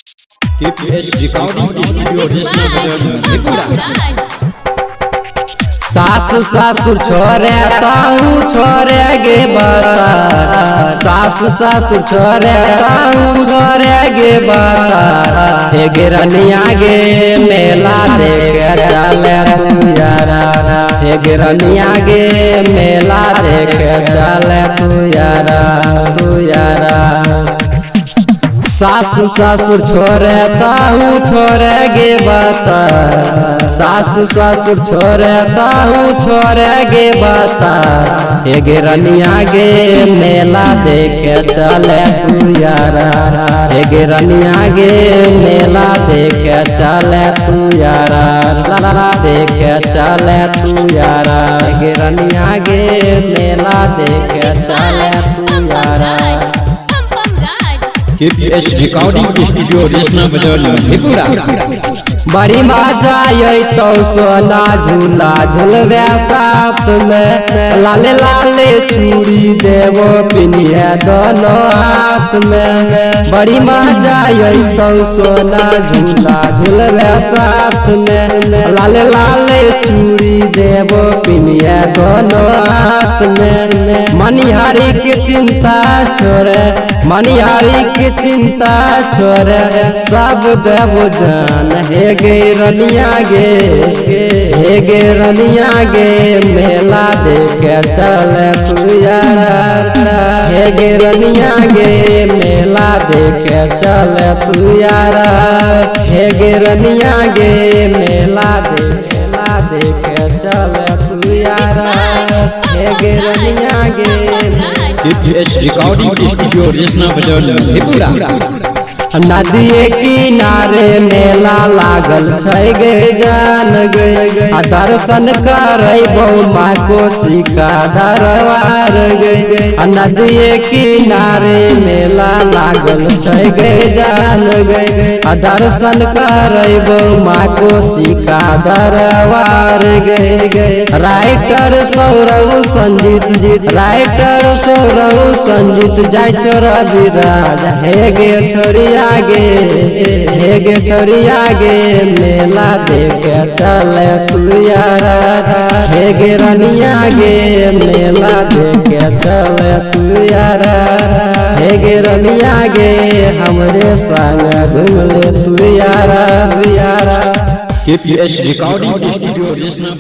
KPS Rikoding By सासु ससुर छोरे ताऊ छोरे गे बता सासु ससुर छोरे ताऊ छोरे गे बता हे गिरनिया गे मेला देख चले तू यारा हे गिरनिया गे मेला देख चले तू यारा सासु ससुर छोरे ताऊ छोरे गे बता सासु ससुर छोरे ताऊ छोरे गे बता हे गिरनिया गे मेला देखे चले तू यारा हे गिरनिया गे मेला देखे चले तू यारा ला देखे चले तू यारा हे गिरनिया गे मेला देखे चले तू यारा KPS Rikoding reshna बड़ी मजा आई तो सोना झूला झूलवे साथ में लाले लाले चूड़ी देवो पिनिया दोनों हाथ में बड़ी मजा आई तो सोना झूला झूलवे साथ में लाले लाले चूड़ी देवो पिनिया दोनों हाथ में मनिहारी की चिंता छोड़े मनिहारी की चिंता छोड़े सब देवो जान हे गे रनिया गे मेला देखे चले तू यारा हे गे रनिया गे मेला देखे चले तू यारा हे गे रनिया गे मेला देखे चले तू यारा हे गे रनिया गे KPS Rikoding reshna नदिए किनारे मेला लागल छै गे जान गे दर्शन करे बहुमा कोशिका दरबार गे नदिए किनारे मेला लागल छै गे जान गे दर्शन करे बहुमा कोशिका दरबार गे राइटर सौरव संजीत जाय छोरा विराज हे गे छोरिया हे गे छोरिया गे मेला देखे चले तू यारा हे गे रनिया गे मेला देखे चले तू यारा हे गे रनिया गे हमरे संग घूमले तू यारा KPS Rikoding reshna